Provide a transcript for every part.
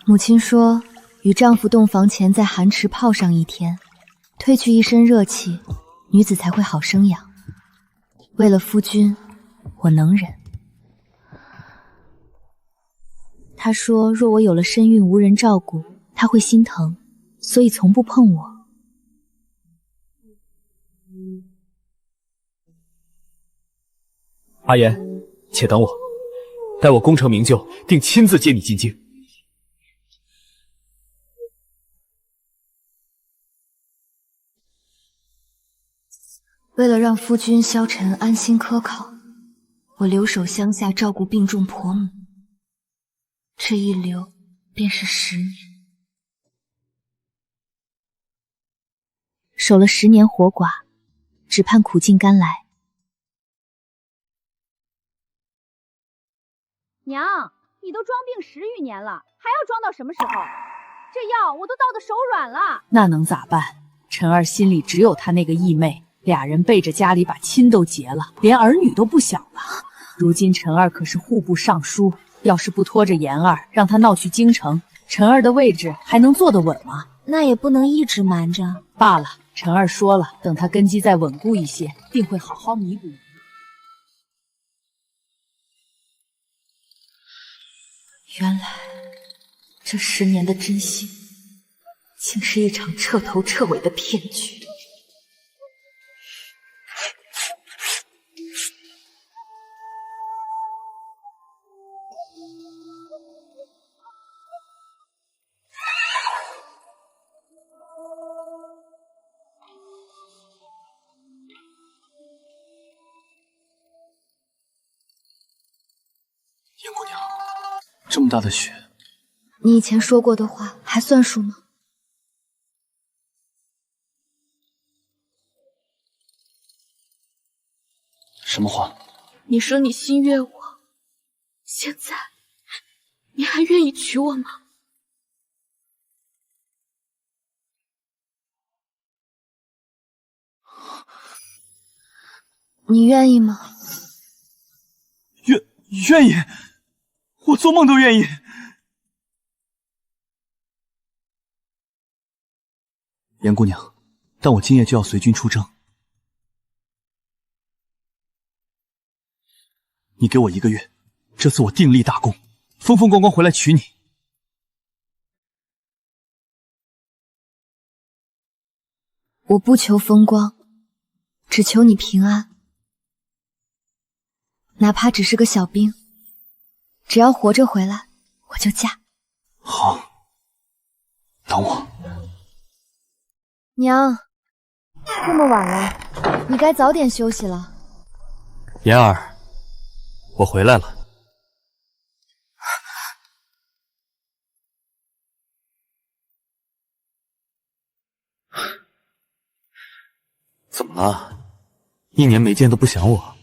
母亲说，与丈夫洞房前在寒池泡上一天，褪去一身热气，女子才会好生养。为了夫君，我能忍。她说，若我有了身孕无人照顾，她会心疼，所以从不碰我。阿言，且等我，待我功成名就，定亲自接你进京。为了让夫君萧晨安心科考，我留守乡下照顾病重婆母，这一留便是10年，守了10年活寡，只盼苦尽甘来。娘，你都装病10余年了，还要装到什么时候？这药我都倒得手软了。那能咋办？陈儿心里只有她那个义妹，俩人背着家里把亲都结了，连儿女都不小了。如今陈儿可是户部尚书，要是不拖着妍儿，让她闹去京城，陈儿的位置还能坐得稳吗？那也不能一直瞒着。罢了，陈儿说了，等她根基再稳固一些，定会好好弥补。原来这10年的真心，竟是一场彻头彻尾的骗局。严姑娘，这么大的雪，你以前说过的话还算数吗？什么话？你说你心悦我，现在你还愿意娶我吗？你愿意吗？愿意，我做梦都愿意。严姑娘，但我今夜就要随军出征，你给我1个月，这次我定立大功，风风光光回来娶你。我不求风光，只求你平安。哪怕只是个小兵，只要活着回来，我就嫁。好，等我。娘，这么晚了，你该早点休息了。妍儿，我回来了。怎么了？1年没见都不想我？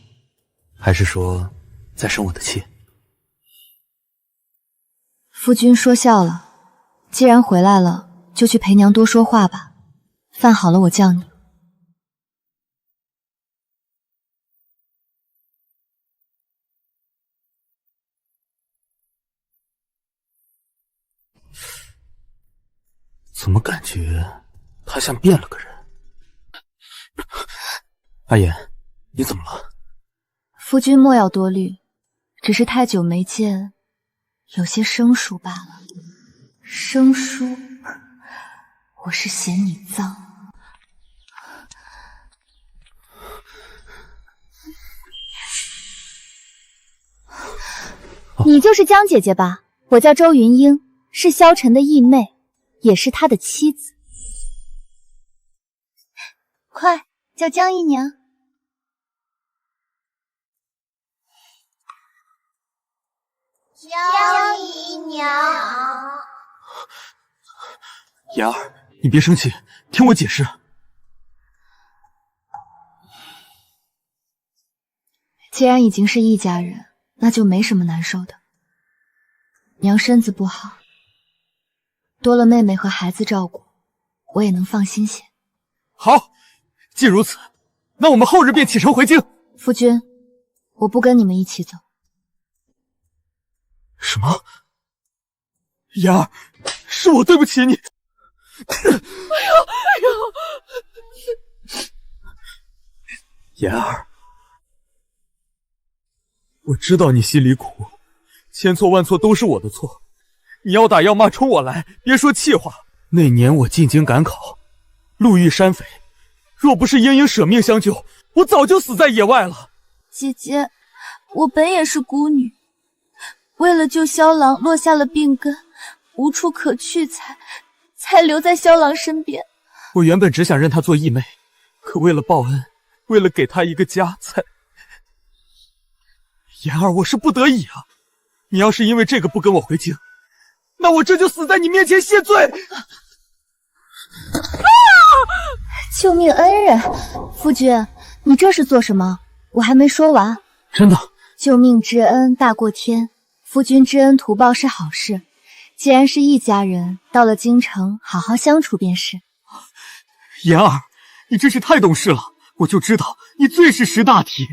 还是说在生我的气？夫君说笑了，既然回来了，就去陪娘多说话吧。饭好了我叫你。怎么感觉他像变了个人？阿言，你怎么了？夫君莫要多虑，只是太久没见，有些生疏罢了。生疏，我是嫌你脏。你就是江姐姐吧？我叫周云英，是萧晨的义妹，也是他的妻子。快叫江姨娘。江姨娘，妍儿，你别生气，听我解释。既然已经是一家人，那就没什么难受的。娘身子不好，多了妹妹和孩子照顾，我也能放心些。好，既如此，那我们后日便启程回京。夫君，我不跟你们一起走。什么？妍儿，是我对不起你。妍儿，我知道你心里苦，千错万错都是我的错。你要打要骂冲我来，别说气话。那年我进京赶考，路遇山匪，若不是英英舍命相救，我早就死在野外了。姐姐，我本也是孤女，为了救萧郎落下了病根，无处可去才留在萧郎身边。我原本只想认她做义妹，可为了报恩，为了给她一个家，妍儿，我是不得已啊！你要是因为这个不跟我回京，那我这就死在你面前谢罪！救命恩人，夫君，你这是做什么？我还没说完。真的，救命之恩大过天，夫君知恩图报是好事。既然是一家人，到了京城好好相处便是。妍儿，你真是太懂事了，我就知道你最是识大体。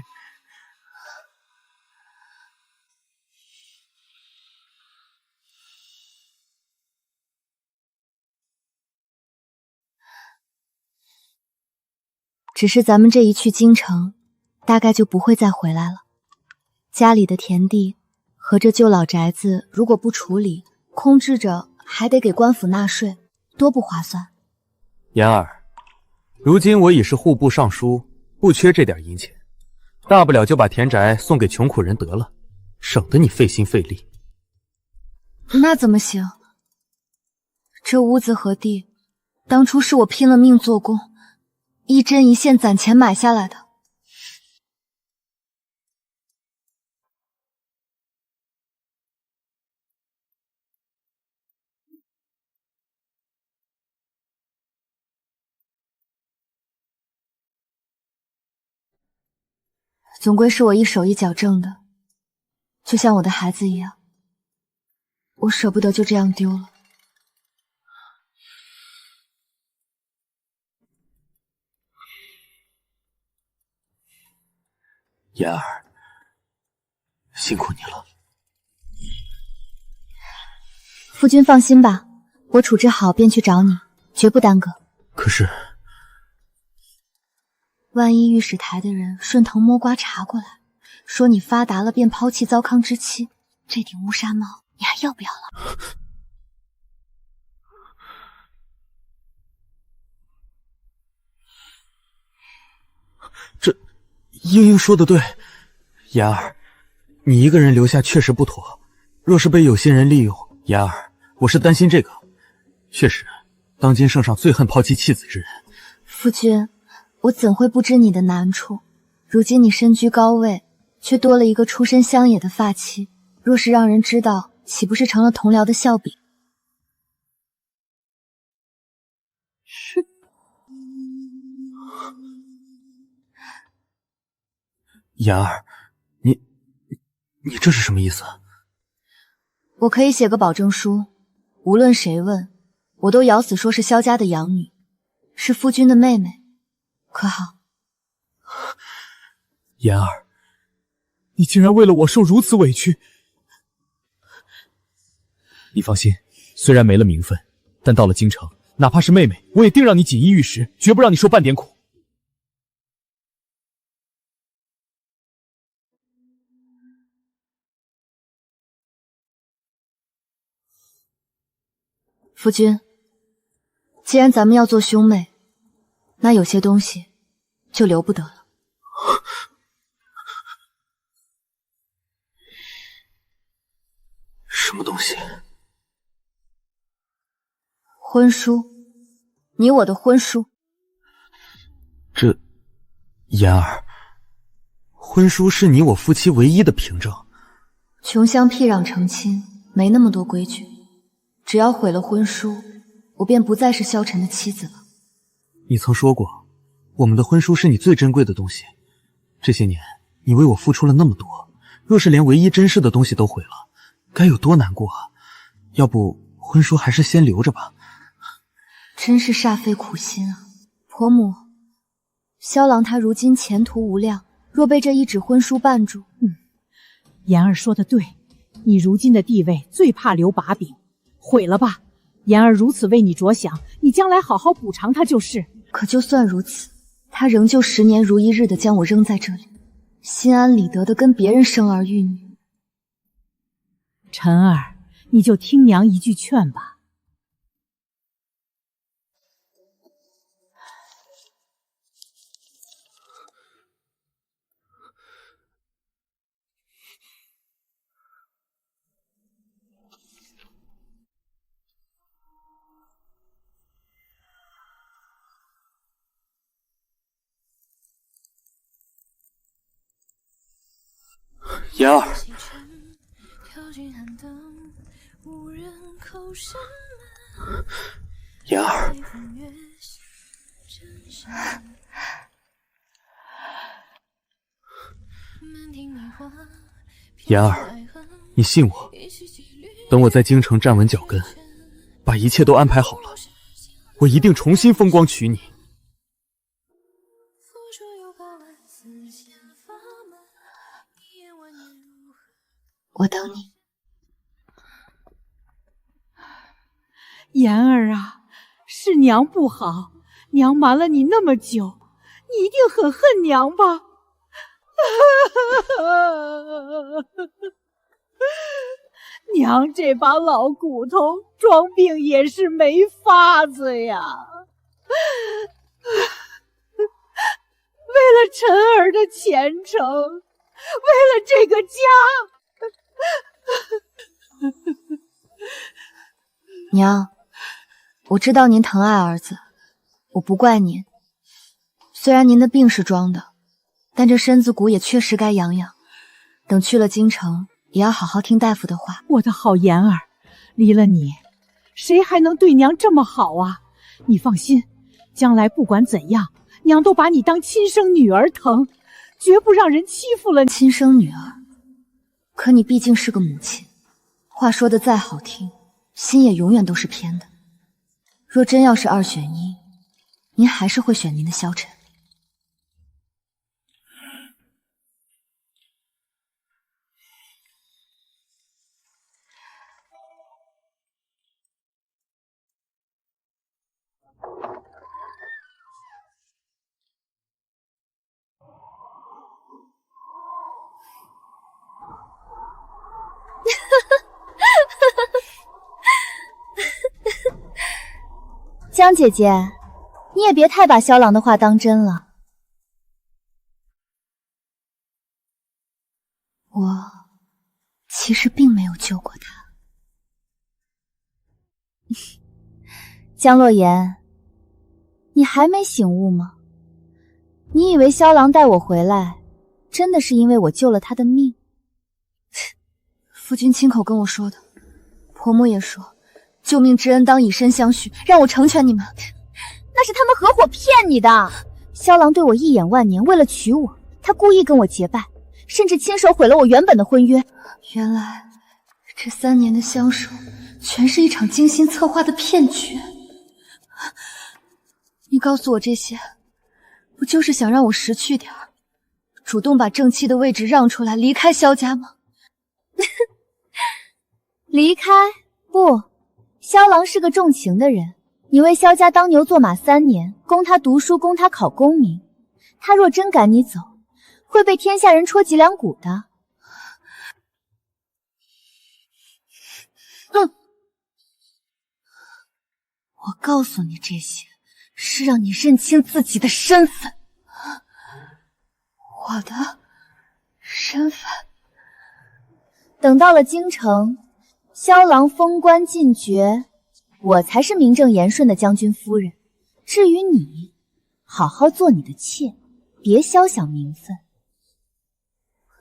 只是咱们这一去京城，大概就不会再回来了。家里的田地和这旧老宅子，如果不处理，空置着还得给官府纳税，多不划算。妍儿，如今我已是户部尚书，不缺这点银钱，大不了就把田宅送给穷苦人得了，省得你费心费力。那怎么行？这屋子和地，当初是我拼了命做工，一针一线攒钱买下来的。总归是我一手一脚挣的，就像我的孩子一样，我舍不得就这样丢了。妍儿，辛苦你了。夫君放心吧，我处置好便去找你，绝不耽搁。可是，万一御史台的人顺藤摸瓜查过来，说你发达了便抛弃糟糠之妻，这顶乌纱帽你还要不要了？这英英说的对，妍儿，你一个人留下确实不妥，若是被有心人利用，妍儿，我是担心这个。确实，当今圣上最恨抛弃妻子之人。夫君，我怎会不知你的难处？如今你身居高位，却多了一个出身乡野的发妻，若是让人知道，岂不是成了同僚的笑柄？妍儿，你这是什么意思？我可以写个保证书，无论谁问，我都咬死说是萧家的养女，是夫君的妹妹，可好？妍儿，你竟然为了我受如此委屈。你放心，虽然没了名分，但到了京城，哪怕是妹妹，我也定让你锦衣玉食，绝不让你受半点苦。夫君，既然咱们要做兄妹，那有些东西就留不得了。什么东西？婚书，你我的婚书。这，妍儿，婚书是你我夫妻唯一的凭证。穷乡僻壤成亲，没那么多规矩。只要毁了婚书，我便不再是萧晨的妻子了。你曾说过，我们的婚书是你最珍贵的东西。这些年，你为我付出了那么多，若是连唯一珍视的东西都毁了，该有多难过啊！要不，婚书还是先留着吧。真是煞费苦心啊，婆母。萧郎他如今前途无量，若被这一纸婚书绊住，言儿说的对，你如今的地位最怕留把柄。毁了吧。言儿如此为你着想，你将来好好补偿他就是。可就算如此，他仍旧10年如一日的将我扔在这里，心安理得的跟别人生儿育女。晨儿，你就听娘一句劝吧。言儿，言儿，言儿，你信我，等我在京城站稳脚跟，把一切都安排好了，我一定重新风光娶你。我等你。言儿啊，是娘不好，娘瞒了你那么久，你一定很恨娘吧？娘这把老骨头，装病也是没法子呀。为了晨儿的前程，为了这个家。娘，我知道您疼爱儿子，我不怪您。虽然您的病是装的，但这身子骨也确实该养养。等去了京城，也要好好听大夫的话。我的好言儿，离了你，谁还能对娘这么好啊？你放心，将来不管怎样，娘都把你当亲生女儿疼，绝不让人欺负了你。亲生女儿，可你毕竟是个母亲，话说的再好听，心也永远都是偏的。若真要是2选1，您还是会选您的萧晨。江姐姐，你也别太把萧郎的话当真了。我其实并没有救过他。江洛言，你还没醒悟吗？你以为萧郎带我回来，真的是因为我救了他的命？夫君亲口跟我说的，婆母也说，救命之恩当以身相许，让我成全你们。那是他们合伙骗你的。萧郎对我一眼万年，为了娶我，他故意跟我结拜，甚至亲手毁了我原本的婚约。原来这3年的相守，全是一场精心策划的骗局。你告诉我这些，不就是想让我识趣点儿，主动把正妻的位置让出来，离开萧家吗？离开？不，萧郎是个重情的人，你为萧家当牛做马3年，供他读书，供他考功名，他若真赶你走，会被天下人戳脊梁骨的。哼！我告诉你这些，是让你认清自己的身份。我的身份？等到了京城，萧郎封官进爵，我才是名正言顺的将军夫人。至于你，好好做你的妾，别肖想名分，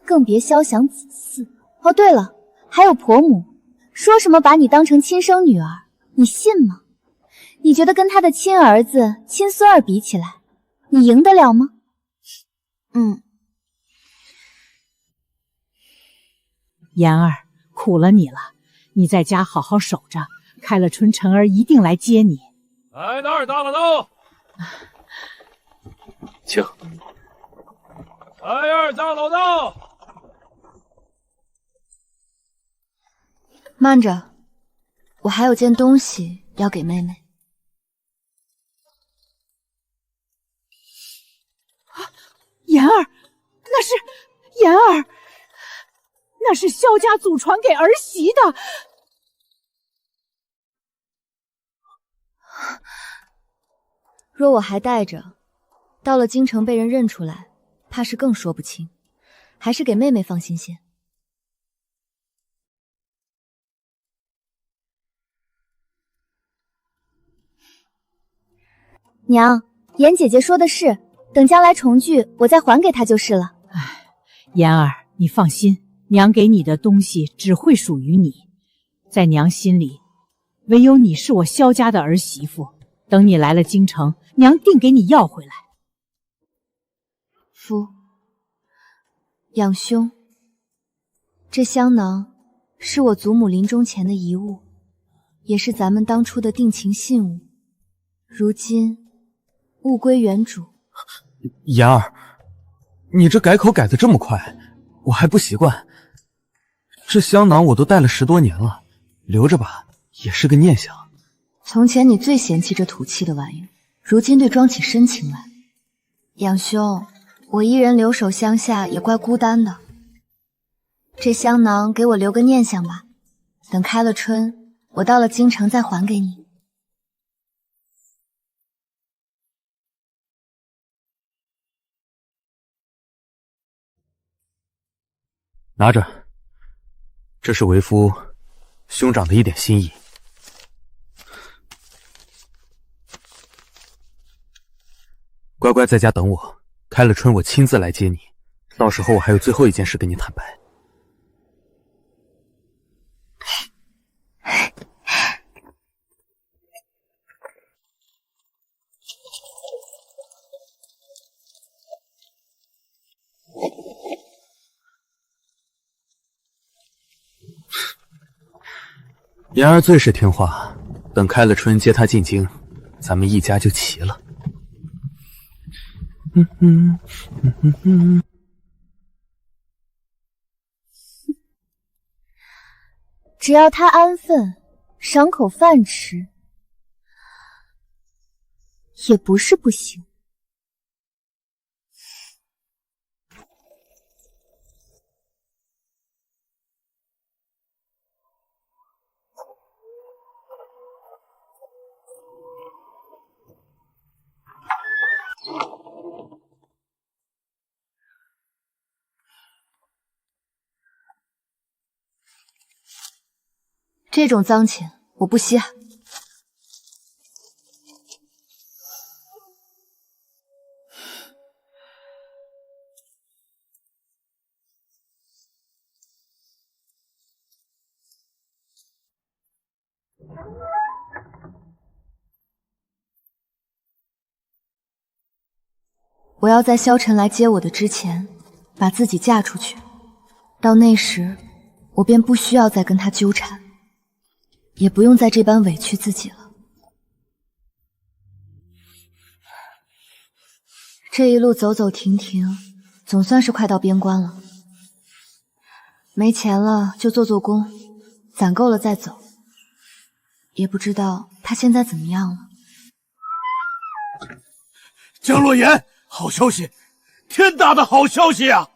更别肖想子嗣。哦，对了，还有婆母，说什么把你当成亲生女儿，你信吗？你觉得跟他的亲儿子、亲孙儿比起来，你赢得了吗？言儿，苦了你了，你在家好好守着，开了春晨儿一定来接你。来哪儿大了刀？请。来二大老道。慢着，我还有件东西要给妹妹。妍儿，那是妍儿，那是萧家祖传给儿媳的。若我还带着，到了京城被人认出来，怕是更说不清。还是给妹妹放心些。娘，妍姐姐说的是，等将来重聚，我再还给她就是了。妍儿，你放心，娘给你的东西只会属于你，在娘心里，唯有你是我萧家的儿媳妇。等你来了京城，娘定给你要回来。夫，养兄，这香囊是我祖母临终前的遗物，也是咱们当初的定情信物，如今物归原主。妍儿，你这改口改得这么快，我还不习惯。这香囊我都戴了10多年了，留着吧，也是个念想。从前你最嫌弃这土气的玩意，如今对装起深情来。养兄，我一人留守乡下也怪孤单的，这香囊给我留个念想吧，等开了春，我到了京城再还给你。拿着，这是为夫兄长的一点心意。乖乖在家等我，开了春我亲自来接你，到时候我还有最后一件事跟你坦白。妍儿最是听话，等开了春接她进京，咱们一家就齐了。只要他安分，赏口饭吃，也不是不行。这种脏钱我不稀罕。我要在萧晨来接我的之前，把自己嫁出去。到那时，我便不需要再跟他纠缠，也不用再这般委屈自己了。这一路走走停停，总算是快到边关了。没钱了就做做工，攒够了再走。也不知道他现在怎么样了。江洛言，好消息，天大的好消息啊！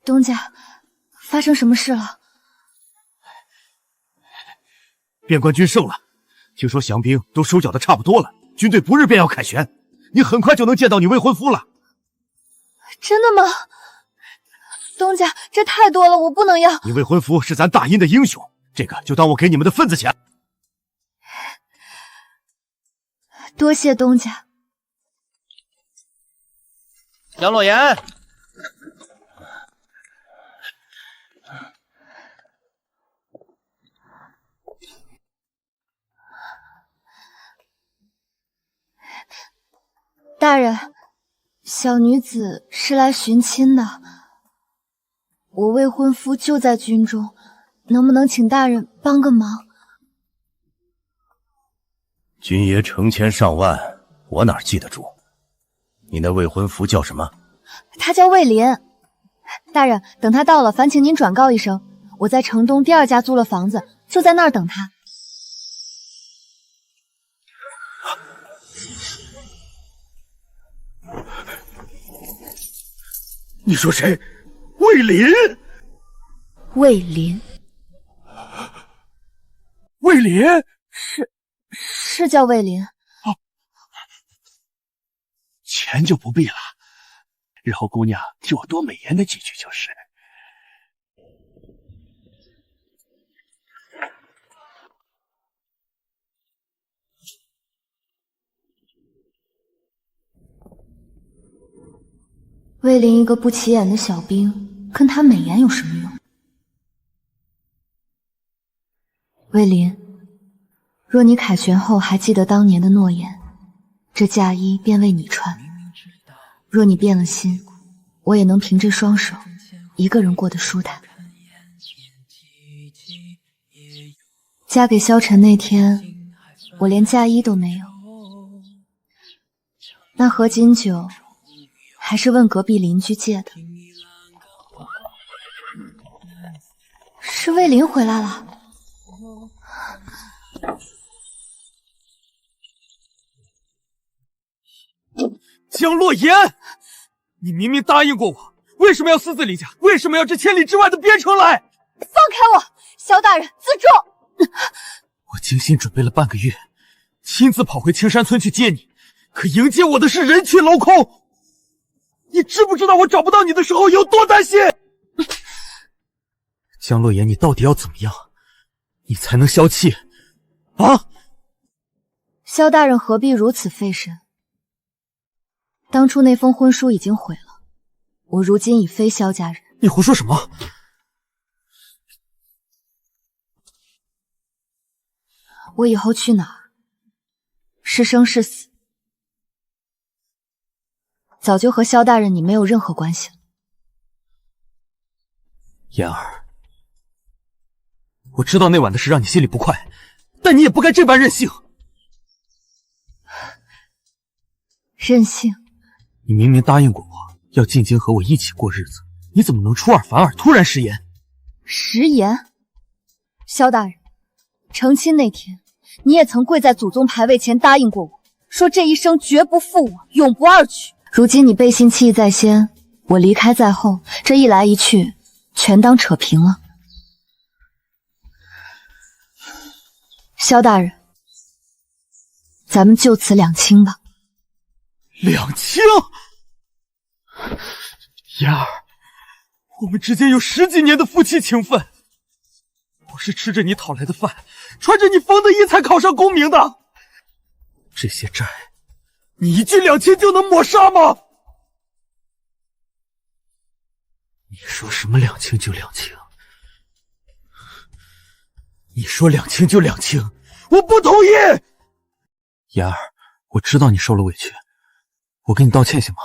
东家，发生什么事了？边关军胜了，听说降兵都收缴的差不多了，军队不日便要凯旋，你很快就能见到你未婚夫了。真的吗？东家，这太多了，我不能要。你未婚夫是咱大殷的英雄，这个就当我给你们的份子钱。多谢东家。杨洛言，大人，小女子是来寻亲的。我未婚夫就在军中，能不能请大人帮个忙？军爷成千上万，我哪记得住？你那未婚夫叫什么？他叫魏林。大人，等他到了，烦请您转告一声，我在城东第2家租了房子，就在那儿等他。你说谁？魏林？魏林？魏林？是叫魏林。钱就不必了，日后姑娘替我多美言的几句就是。魏林一个不起眼的小兵，跟他美颜有什么用？魏林，若你凯旋后还记得当年的诺言，这嫁衣便为你穿。若你变了心，我也能凭这双手，一个人过得舒坦。嫁给萧晨那天，我连嫁衣都没有，那盒金酒还是问隔壁邻居借的。是魏林回来了。江洛言，你明明答应过我，为什么要私自离家？为什么要至千里之外的边城来？放开我！萧大人，自重！我精心准备了半个月，亲自跑回青山村去接你，可迎接我的是人去楼空。你知不知道我找不到你的时候有多担心？江洛言，你到底要怎么样，你才能消气？啊！萧大人何必如此费神？当初那封婚书已经毁了，我如今已非萧家人。你胡说什么？我以后去哪儿，是生是死，早就和萧大人你没有任何关系了。言儿，我知道那晚的事让你心里不快，但你也不该这般任性。任性？你明明答应过我要进京和我一起过日子，你怎么能出尔反尔，突然食言？食言？萧大人，成亲那天，你也曾跪在祖宗牌位前答应过我，说这一生绝不负我，永不二娶。如今你背信弃义在先，我离开在后，这一来一去，全当扯平了。萧大人，咱们就此两清吧。两清？言儿，我们之间有10几年的夫妻情分，我是吃着你讨来的饭，穿着你缝的衣才考上功名的，这些债，你一句两清就能抹杀吗？你说什么两清就两清？你说两清就两清，我不同意！言儿，我知道你受了委屈，我给你道歉行吗？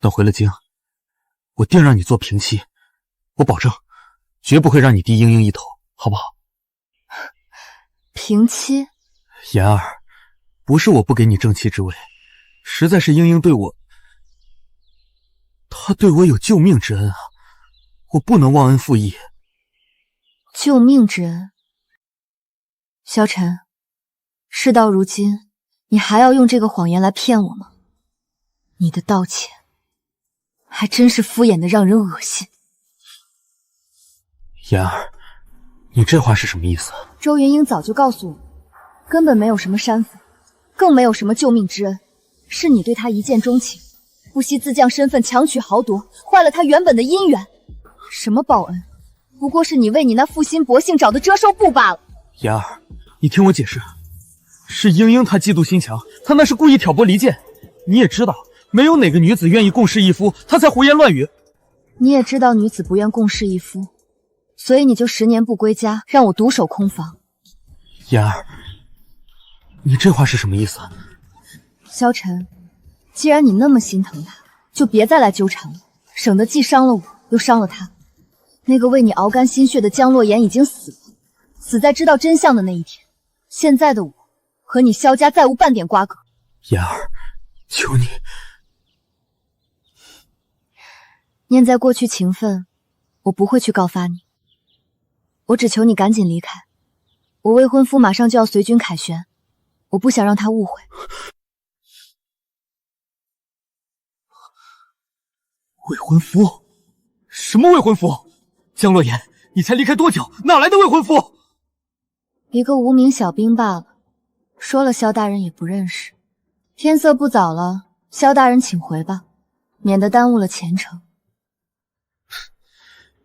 等回了京，我定让你做平妻，我保证，绝不会让你低莺莺一头，好不好？平妻？言儿，不是我不给你正妻之位，实在是莺莺对我，她对我有救命之恩啊，我不能忘恩负义。救命之恩？萧晨，事到如今，你还要用这个谎言来骗我吗？你的道歉还真是敷衍的让人恶心。言儿，你这话是什么意思？周云英早就告诉我，根本没有什么山匪，更没有什么救命之恩，是你对他一见钟情，不惜自降身份强取豪夺，坏了他原本的姻缘。什么报恩，不过是你为你那负心薄幸找的遮羞布罢了。言儿，你听我解释，是莺莺她嫉妒心强，她那是故意挑拨离间。你也知道，没有哪个女子愿意共侍一夫，她才胡言乱语。你也知道女子不愿共侍一夫，所以你就10年不归家，让我独守空房。言儿，你这话是什么意思？萧晨，既然你那么心疼他，就别再来纠缠了，省得既伤了我，又伤了他。那个为你熬干心血的江洛言已经死了，死在知道真相的那一天。现在的我和你萧家再无半点瓜葛。言儿，求你。念在过去情分，我不会去告发你。我只求你赶紧离开。我未婚夫马上就要随军凯旋，我不想让他误会。未婚夫？什么未婚夫？江洛言，你才离开多久？哪来的未婚夫？一个无名小兵罢了，说了萧大人也不认识。天色不早了，萧大人请回吧，免得耽误了前程。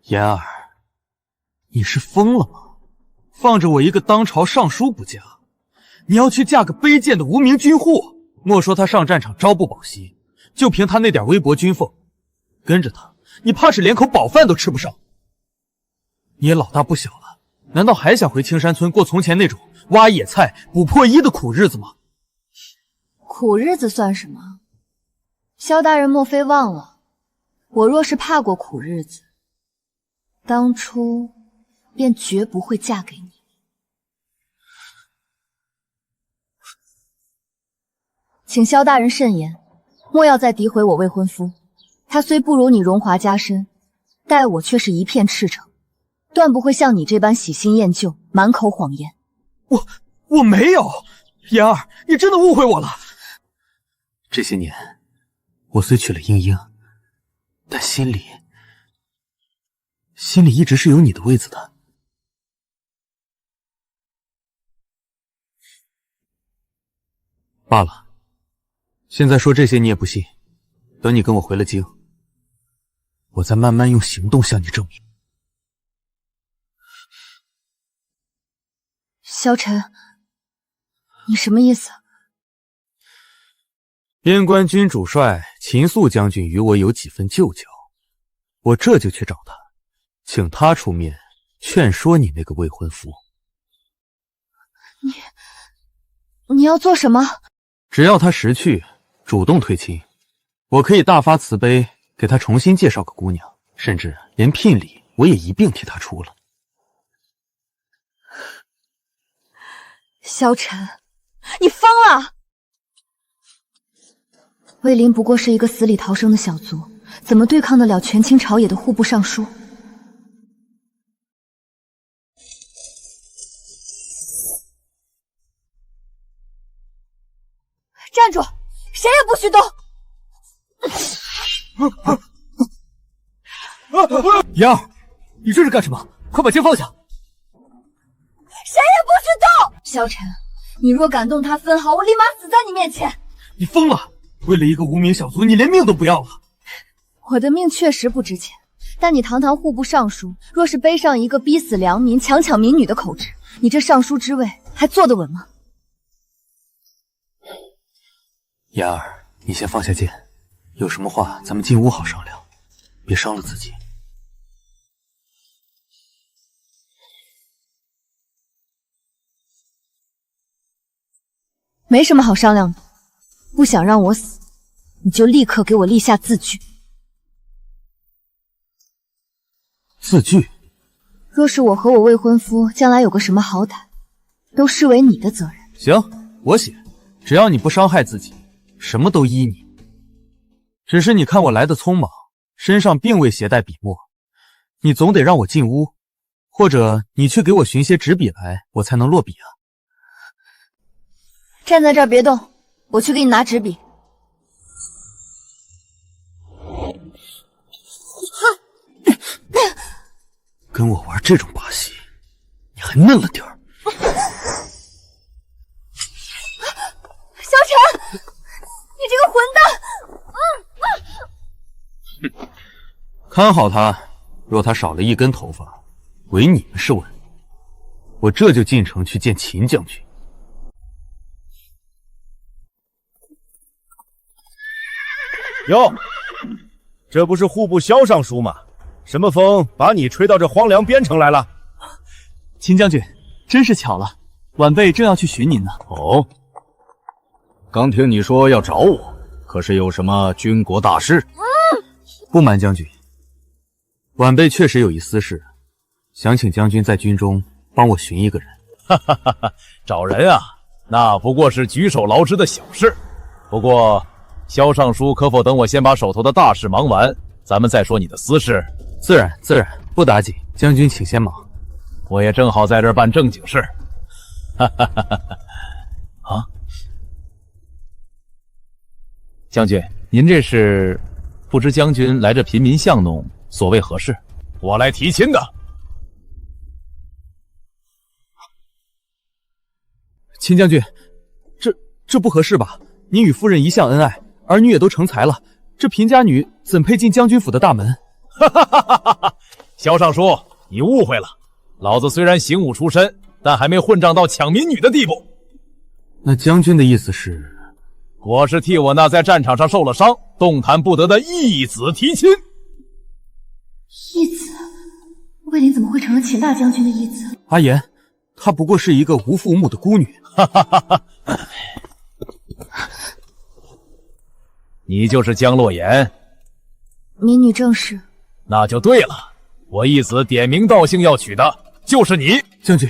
言儿，你是疯了吗？放着我一个当朝尚书不嫁，你要去嫁个卑贱的无名军户？莫说他上战场朝不保夕，就凭他那点微薄军俸，跟着他，你怕是连口饱饭都吃不上。你也老大不小了，难道还想回青山村过从前那种挖野菜、补破衣的苦日子吗？苦日子算什么？萧大人莫非忘了，我若是怕过苦日子，当初便绝不会嫁给你。请萧大人慎言，莫要再诋毁我未婚夫。他虽不如你荣华加身，待我却是一片赤诚，断不会像你这般喜新厌旧，满口谎言。我没有，言儿，你真的误会我了。这些年，我虽娶了英英，但心里一直是有你的位子的。罢了，现在说这些你也不信，等你跟我回了京，我再慢慢用行动向你证明。萧晨，你什么意思？边关军主帅秦肃将军与我有几分旧交，我这就去找他，请他出面劝说你那个未婚夫。你要做什么？只要他识趣，主动退亲，我可以大发慈悲，给他重新介绍个姑娘，甚至连聘礼我也一并替他出了。萧晨，你疯了！魏林不过是一个死里逃生的小卒，怎么对抗得了权倾朝野的户部尚书？站住！谁也不许动！言儿，你这是干什么？快把剑放下！谁也不许动！萧晨，你若敢动他分毫，我立马死在你面前！你疯了！为了一个无名小卒，你连命都不要了？我的命确实不值钱，但你堂堂户部尚书，若是背上一个逼死良民、强抢民女的口职，你这尚书之位还坐得稳吗？言儿，你先放下剑，有什么话咱们进屋好商量，别伤了自己。没什么好商量的，不想让我死，你就立刻给我立下字据。字据？若是我和我未婚夫将来有个什么好歹，都视为你的责任。行，我写，只要你不伤害自己，什么都依你。只是你看我来的匆忙，身上并未携带笔墨，你总得让我进屋，或者你去给我寻些纸笔来，我才能落笔啊。站在这儿别动，我去给你拿纸笔。跟我玩这种把戏，你还嫩了点儿。萧晨，你这个混蛋！看好他，若他少了一根头发，唯你们是稳。我这就进城去见秦将军。哟，这不是户部萧尚书吗？什么风把你吹到这荒凉边城来了？秦将军，真是巧了，晚辈正要去寻您呢。哦，刚听你说要找我，可是有什么军国大事？不瞒将军，晚辈确实有一私事，想请将军在军中帮我寻一个人。哈哈哈哈，找人啊，那不过是举手劳之的小事。不过，萧尚书可否等我先把手头的大事忙完，咱们再说你的私事？自然，不打紧，将军请先忙。我也正好在这儿办正经事。哈哈哈哈哈！啊，将军，您这是不知将军来这平民巷弄所谓何事？我来提亲的。秦将军，这不合适吧？您与夫人一向恩爱，儿女也都成才了，这贫家女怎配进将军府的大门？哈哈哈哈哈！萧尚书，你误会了。老子虽然行武出身，但还没混账到抢民女的地步。那将军的意思是？我是替我那在战场上受了伤、动弹不得的义子提亲。义子？魏林怎么会成了秦大将军的义子？阿言，她不过是一个无父无母的孤女。哈哈哈哈！你就是江洛言？民女正是。那就对了，我义子点名道姓要娶的就是你。将军，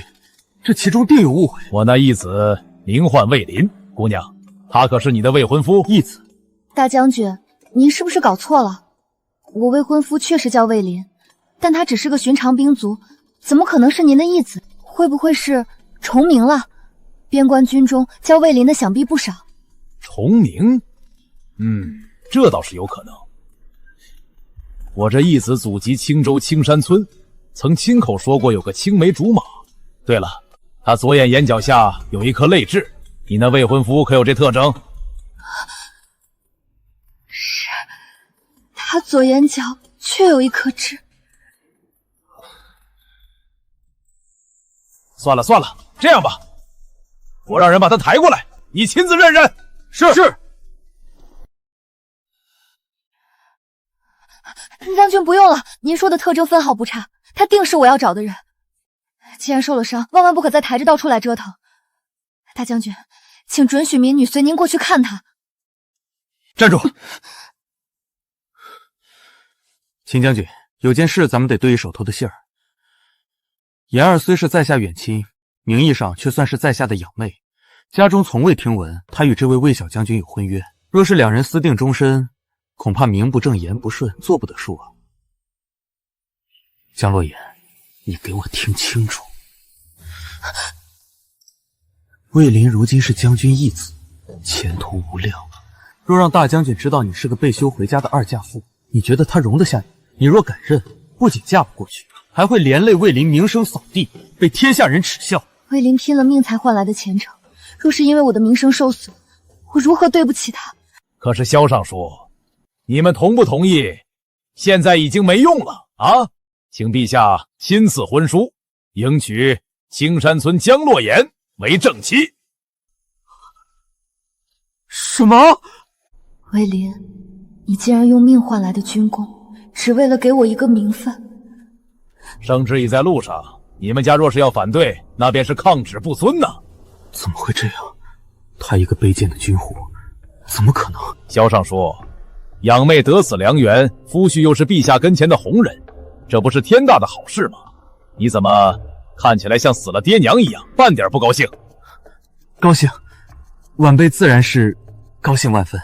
这其中定有误会。我那义子名唤魏林，姑娘，他可是你的未婚夫。义子，大将军，您是不是搞错了？我未婚夫确实叫魏林，但他只是个寻常兵卒，怎么可能是您的义子？会不会是重名了？边关军中叫魏林的想必不少。重名？这倒是有可能。我这义子祖籍青州青山村，曾亲口说过有个青梅竹马。对了，他左眼眼角下有一颗泪痣，你那未婚夫可有这特征？是，他左眼角确有一颗痣。算了，这样吧，我让人把他抬过来，你亲自认认。是。将军不用了，您说的特征分毫不差，他定是我要找的人。既然受了伤，万万不可再抬着到处来折腾。大将军，请准许民女随您过去看他。站住！秦将军，有件事咱们得对一手头的信儿。言儿虽是在下远亲，名义上却算是在下的养妹，家中从未听闻他与这位魏小将军有婚约。若是两人私定终身，恐怕名不正言不顺，做不得数啊。江洛言，你给我听清楚，魏林如今是将军义子，前途无量。若让大将军知道你是个被休回家的二嫁妇，你觉得他容得下你？你若敢认，不仅嫁不过去，还会连累魏林名声扫地，被天下人耻笑。魏林拼了命才换来的前程，若是因为我的名声受损，我如何对不起他？可是萧尚书，你们同不同意？现在已经没用了啊！请陛下亲赐婚书，迎娶青山村江洛言为正妻。什么？魏林，你竟然用命换来的军功，只为了给我一个名分？圣旨已在路上，你们家若是要反对，那便是抗旨不遵呐！怎么会这样？他一个卑贱的军户，怎么可能？萧尚书，养妹得此良缘，夫婿又是陛下跟前的红人，这不是天大的好事吗？你怎么看起来像死了爹娘一样，半点不高兴？高兴，晚辈自然是高兴万分。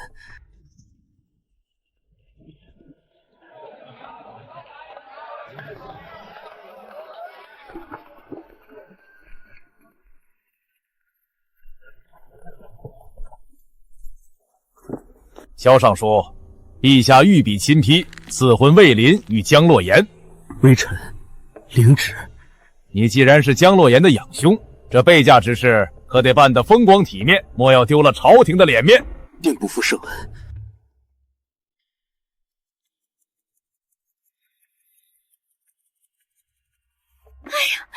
萧尚书，陛下御笔亲批，赐婚魏林与江洛言。微臣领旨。你既然是江洛言的养兄，这备嫁之事可得办得风光体面，莫要丢了朝廷的脸面。定不负圣恩。哎呀，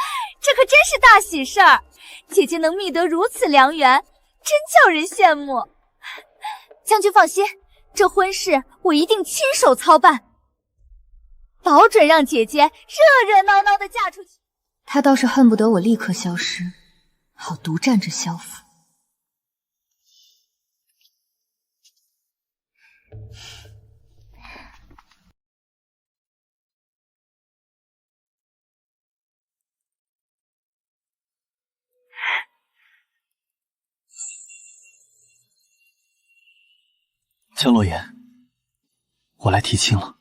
这可真是大喜事儿！姐姐能觅得如此良缘，真叫人羡慕。将军放心，这婚事我一定亲手操办，保准让姐姐热热闹闹的嫁出去。他倒是恨不得我立刻消失，好独占这萧府。江洛言，我来提亲了。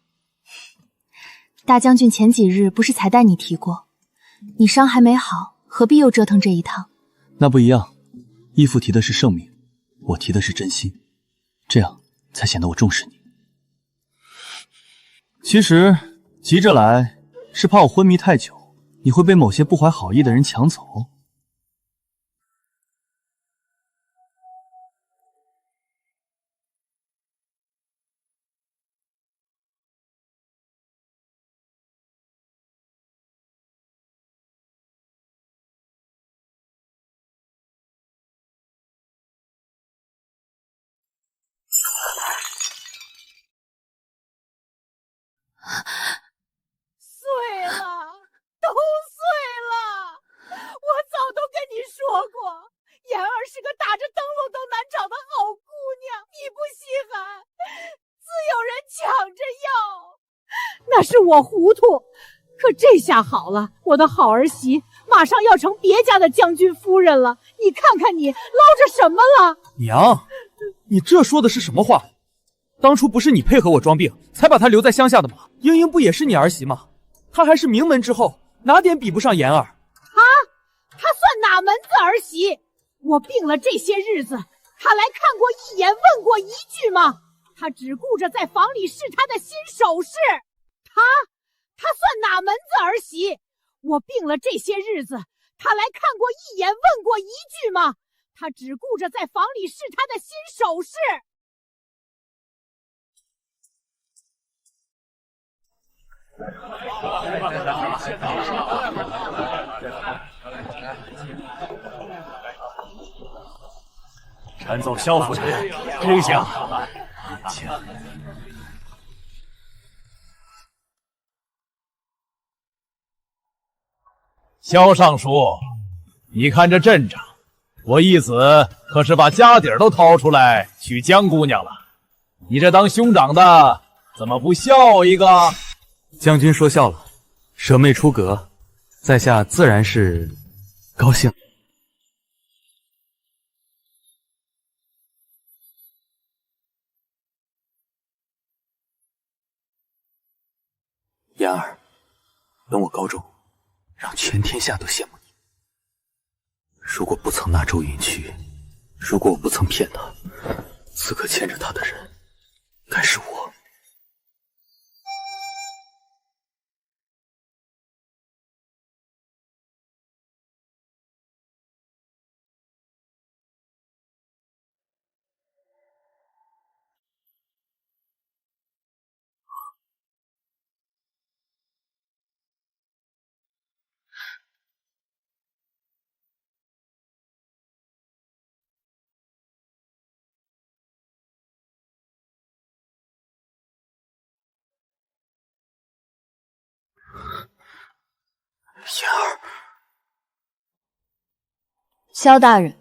大将军前几日不是才带你提过，你伤还没好，何必又折腾这一趟？那不一样，义父提的是圣命，我提的是真心，这样才显得我重视你。其实急着来，是怕我昏迷太久，你会被某些不怀好意的人抢走。碎了，都碎了！我早都跟你说过，妍儿是个打着灯笼都难找的好姑娘，你不稀罕，自有人抢着要。那是我糊涂，可这下好了，我的好儿媳马上要成别家的将军夫人了，你看看你捞着什么了？娘，你这说的是什么话？当初不是你配合我装病，才把她留在乡下的吗？英英不也是你儿媳吗？她还是名门之后，哪点比不上妍儿？她算哪门子儿媳？我病了这些日子，她来看过一眼，问过一句吗？她只顾着在房里试她的新首饰。她算哪门子儿媳？我病了这些日子，她来看过一眼，问过一句吗？她只顾着在房里试她的新首饰。传奏萧夫人，这下萧尚书，你看这阵仗，我义子可是把家底儿都掏出来娶江姑娘了。你这当兄长的怎么不笑一个？将军说笑了，舍妹出阁，在下自然是高兴。妍儿，等我高中，让全天下都羡慕你。如果不曾纳周云去，如果我不曾骗他，此刻牵着他的人，该是我。妍儿，萧大人，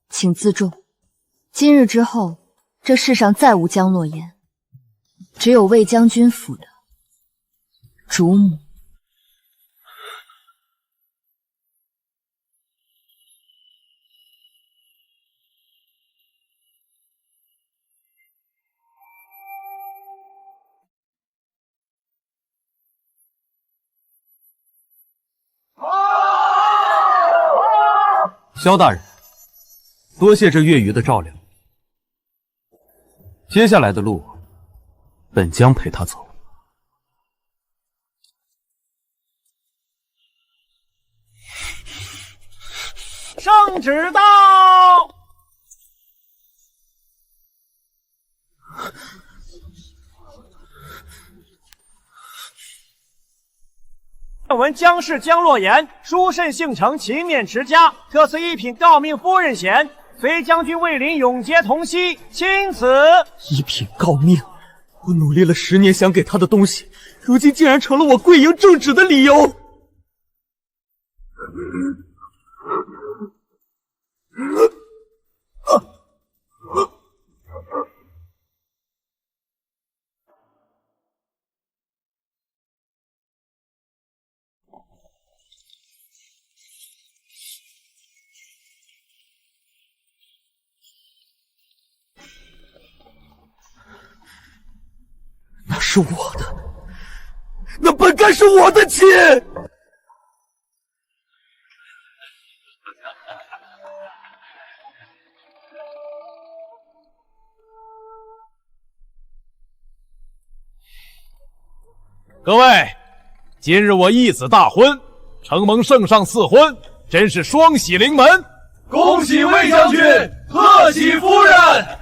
请自重。今日之后，这世上再无江洛言，只有魏将军府的主母。萧大人，多谢这月余的照料。接下来的路，本将陪他走。圣旨到！愿闻江氏江洛言，书甚姓程，勤勉持家，特赐一品诰命夫人衔，随将军卫林永结同曦，钦此。一品诰命，我努力了10年想给他的东西，如今竟然成了我跪营正旨的理由。那是我的，那本该是我的亲。各位，今日我义子大婚，承蒙圣上赐婚，真是双喜临门。恭喜魏将军，贺喜夫人。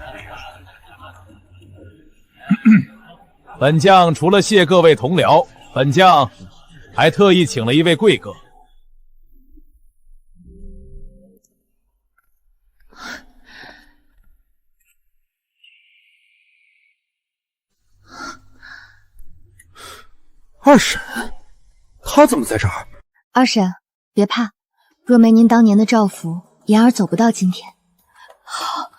本将除了谢各位同僚，本将还特意请了一位贵哥。二婶，她怎么在这儿？二婶，别怕，若没您当年的照拂，妍儿走不到今天。好，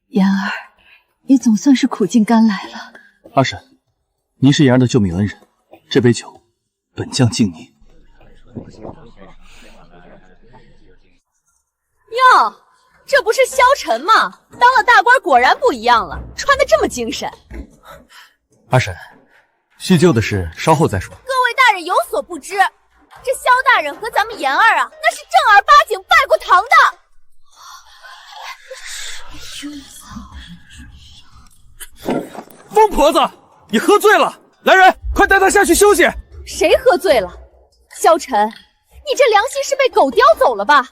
妍儿，你总算是苦尽甘来了。二婶，您是妍儿的救命恩人，这杯酒，本将敬您。哟，这不是萧晨吗？当了大官果然不一样了，穿得这么精神。二婶，叙旧的事稍后再说。各位大人有所不知，这萧大人和咱们妍儿啊，那是正儿八经拜过堂的。疯婆子，你喝醉了！来人，快带她下去休息。谁喝醉了？萧晨，你这良心是被狗叼走了吧？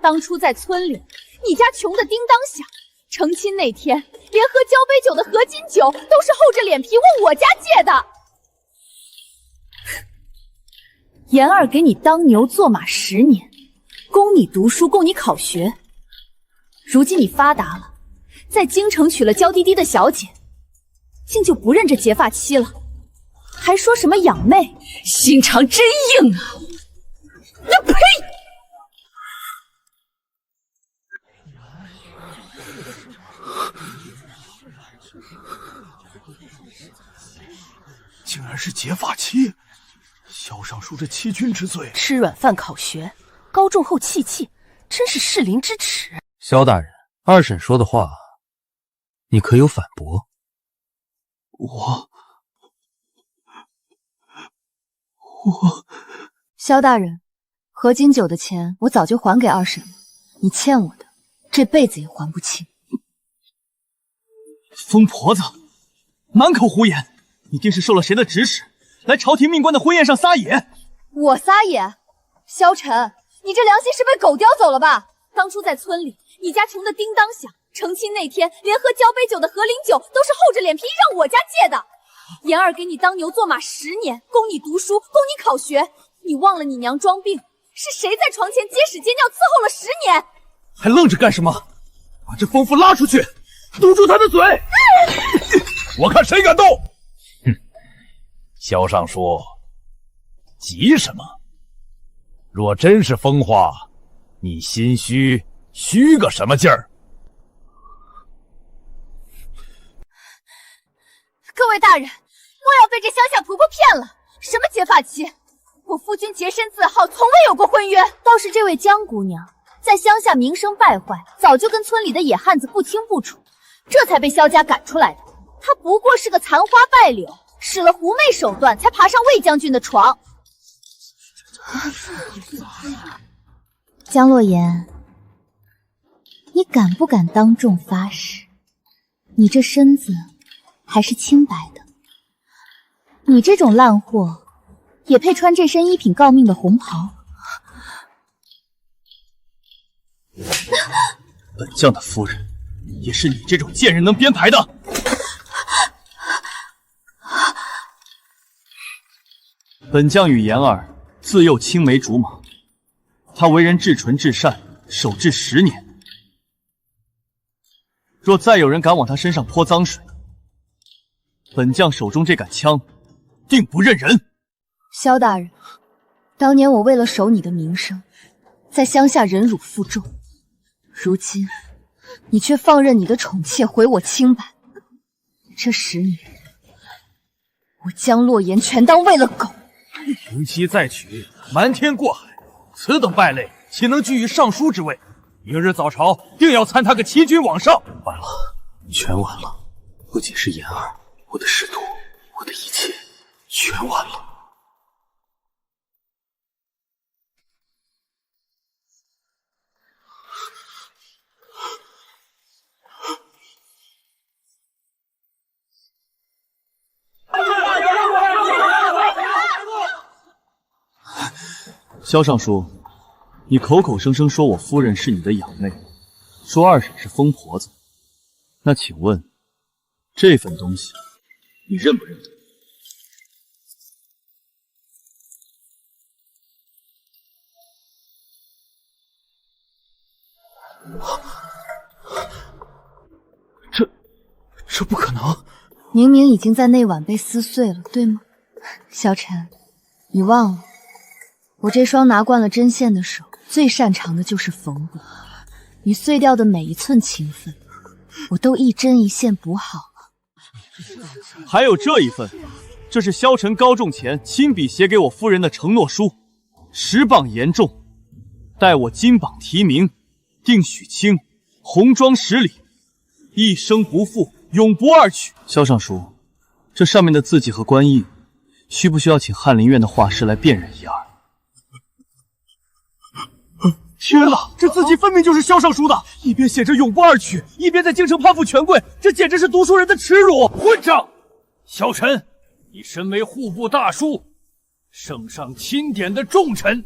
当初在村里，你家穷的叮当响，成亲那天，连喝交杯酒的合金酒都是厚着脸皮问我家借的。妍儿给你当牛做马10年，供你读书，供你考学。如今你发达了，在京城娶了娇滴滴的小姐，竟就不认这结发妻了，还说什么养妹，心肠真硬啊！那呸！竟然是结发妻！萧尚书这欺君之罪，吃软饭考学，高中后弃妻，真是适龄之耻。萧大人，二婶说的话，你可有反驳？萧大人，合金酒的钱我早就还给二婶了，你欠我的，这辈子也还不清。疯婆子，满口胡言！你定是受了谁的指使，来朝廷命官的婚宴上撒野？我撒野？萧晨，你这良心是被狗叼走了吧？当初在村里，你家穷的叮当响，成亲那天连喝交杯酒的和灵酒都是厚着脸皮让我家借的。妍儿给你当牛做马10年，供你读书，供你考学。你忘了你娘装病，是谁在床前接屎接尿伺候了10年？还愣着干什么？把这疯妇拉出去，堵住她的嘴！我看谁敢动！哼，萧尚书，急什么？若真是疯话，你心虚个什么劲儿？各位大人，莫要被这乡下婆婆骗了。什么结发妻？我夫君洁身自好，从未有过婚约。倒是这位江姑娘，在乡下名声败坏，早就跟村里的野汉子不清不楚，这才被萧家赶出来的。她不过是个残花败柳，使了狐媚手段，才爬上魏将军的床。江洛言，你敢不敢当众发誓，你这身子还是清白的？你这种烂货，也配穿这身一品诰命的红袍？本将的夫人，也是你这种贱人能编排的。本将与妍儿自幼青梅竹马，他为人至纯至善，守制10年。若再有人敢往他身上泼脏水，本将手中这杆枪，定不认人。萧大人，当年我为了守你的名声，在乡下忍辱负重，如今你却放任你的宠妾毁我清白。这10年，我江洛言全当喂了狗。迎妻再娶，瞒天过海，此等败类，岂能居于尚书之位？明日早朝定要参他个齐君往上。完了，全完了！不仅是妍儿，我的仕途，我的一切，全完了。萧尚书，你口口声声说我夫人是你的养妹，说二婶是疯婆子，那请问这份东西你认不认得？这不可能！明明已经在那晚被撕碎了，对吗？萧晨，你忘了，我这双拿惯了针线的手，最擅长的就是缝补。你碎掉的每一寸情分，我都一针一线补好了。还有这一份，这是萧晨高中前亲笔写给我夫人的承诺书，10磅严重，待我金榜题名，定许卿红妆10里，一生不负，永不二娶。萧尚书，这上面的字迹和官印，需不需要请翰林院的画师来辨认一二？天哪，这字迹分明就是萧尚书的，一边写着永不二娶，一边在京城攀附权贵，这简直是读书人的耻辱！混账！萧晨，你身为户部大书，圣上钦点的重臣，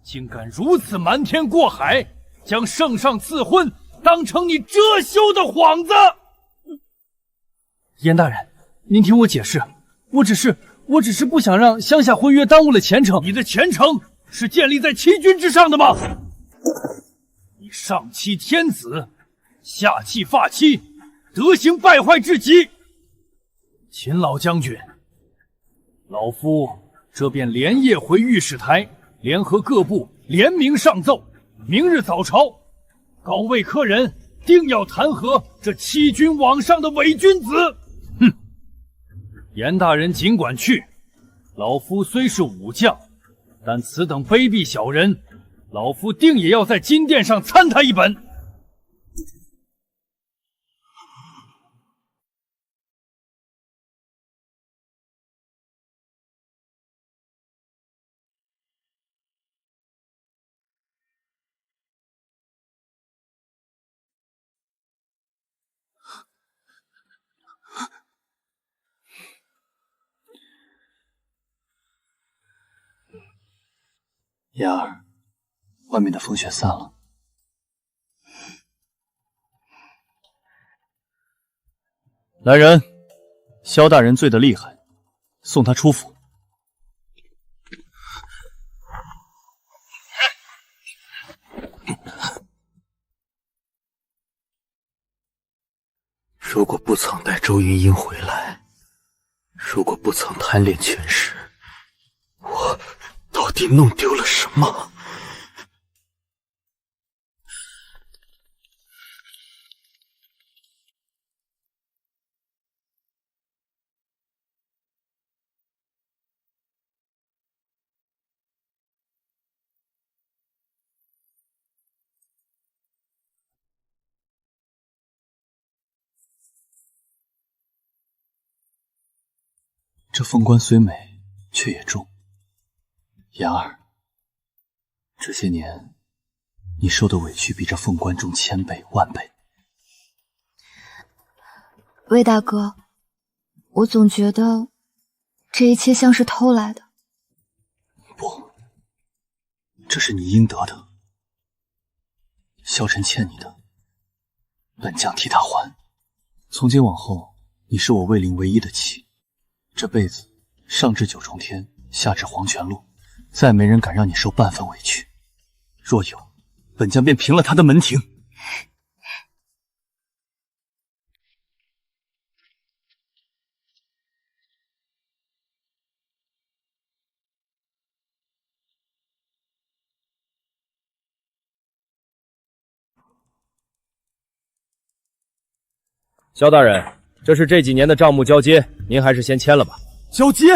竟敢如此瞒天过海，将圣上赐婚当成你遮羞的幌子！严大人，您听我解释，我只是不想让乡下婚约耽误了前程。你的前程是建立在欺君之上的吗？你上欺天子，下欺发妻，德行败坏至极。秦老将军，老夫这便连夜回御史台，联合各部联名上奏，明日早朝，高位科人定要弹劾这欺君罔上的伪君子。哼！严大人尽管去，老夫虽是武将，但此等卑鄙小人，老夫定也要在金殿上参他一本。妍儿，外面的风雪散了。来人，萧大人醉得厉害，送他出府。如果不曾带周云英回来，如果不曾贪恋权势，我到底弄丢了什么？这凤冠虽美，却也重。妍儿，这些年你受的委屈比这凤冠重1000倍、10000倍。魏大哥，我总觉得这一切像是偷来的。不，这是你应得的。萧晨欠你的，本将替他还。从今往后，你是我魏灵唯一的妻。这辈子上至九重天，下至黄泉路，再没人敢让你受半分委屈。若有，本将便平了他的门庭。萧大人，这是这几年的账目交接，您还是先签了吧。交接？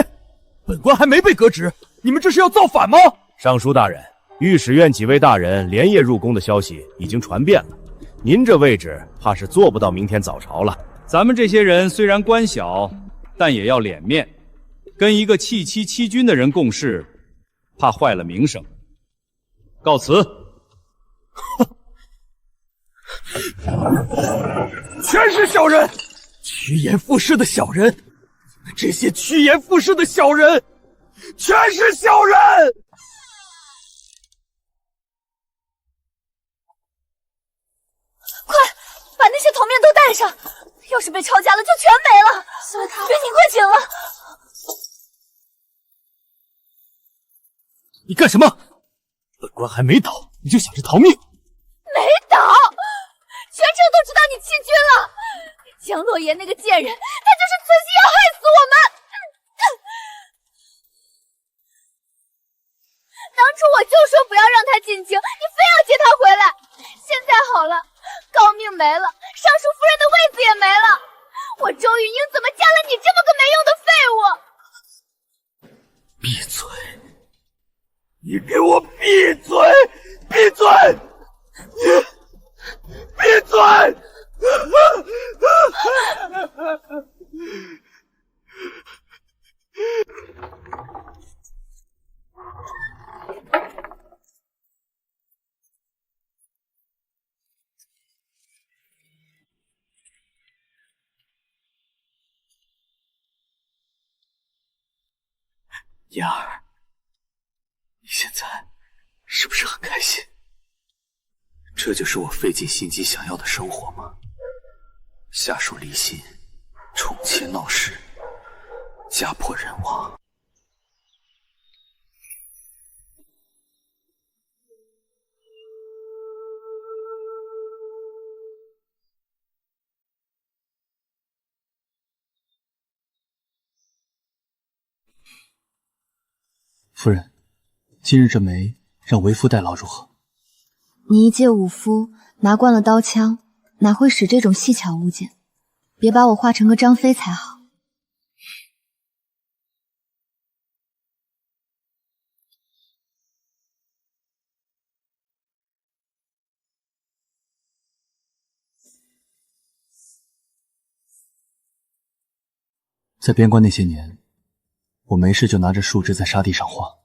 本官还没被革职，你们这是要造反吗？尚书大人，御史院几位大人连夜入宫的消息已经传遍了，您这位置怕是做不到明天早朝了。咱们这些人虽然官小，但也要脸面，跟一个弃妻欺君的人共事，怕坏了名声。告辞。全是小人，趋炎附势的小人，这些趋炎附势的小人，全是小人！带上，要是被抄家了就全没了。别你快紧了！你干什么？本官还没倒，你就想着逃命？没倒，全城都知道你弃军了。江洛言那个贱人，他就是存心要害死我们。当初我就说不要让他进京，你非要接他回来。现在好了，诰命没了，尚书夫人的位子也没了，我周玉英怎么嫁了你这么个没用的废物？闭嘴！你给我闭嘴！闭嘴！你闭嘴！妍儿，你现在是不是很开心？这就是我费尽心机想要的生活吗？下属离心，宠妾闹事，家破人亡。夫人，今日这枚让为夫代劳如何？你一介武夫，拿惯了刀枪，哪会使这种细巧物件？别把我画成个张飞才好。在边关那些年，我没事就拿着树枝在沙地上画，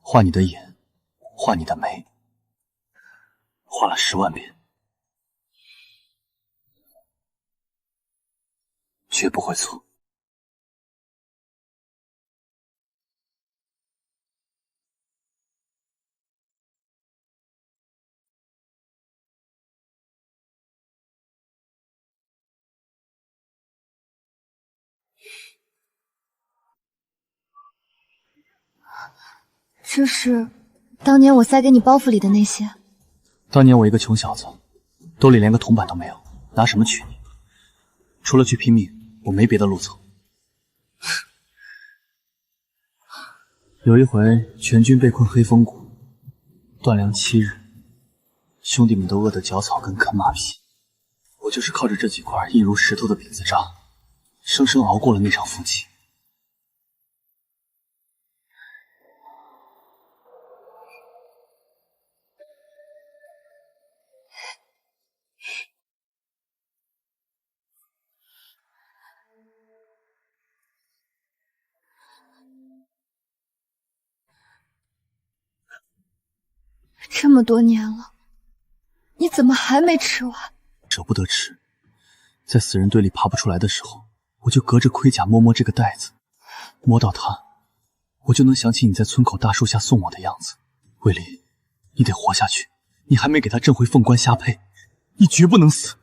画你的眼，画你的眉，画了10万遍，绝不会错。这是当年我塞给你包袱里的那些。当年我一个穷小子，兜里连个铜板都没有，拿什么娶你？除了去拼命，我没别的路走。有一回，全军被困黑风谷，断粮7日，兄弟们都饿得嚼草根啃马皮，我就是靠着这几块硬如石头的饼子渣，生生熬过了那场风起。这么多年了，你怎么还没吃完？舍不得吃，在死人堆里爬不出来的时候，我就隔着盔甲摸摸这个袋子，摸到它，我就能想起你在村口大树下送我的样子。卫林，你得活下去，你还没给他挣回凤冠霞帔，你绝不能死。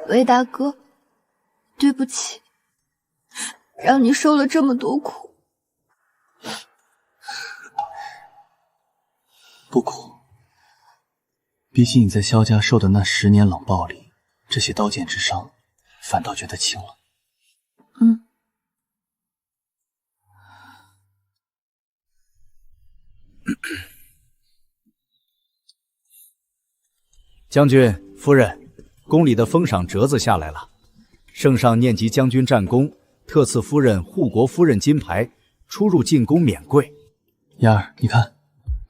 魏大哥，对不起，让你受了这么多苦。不苦，比起你在萧家受的那10年冷暴力，这些刀剑之伤，反倒觉得轻了。将军、夫人，宫里的封赏折子下来了。圣上念及将军战功，特赐夫人护国夫人金牌，出入进宫免贵。妍儿，你看，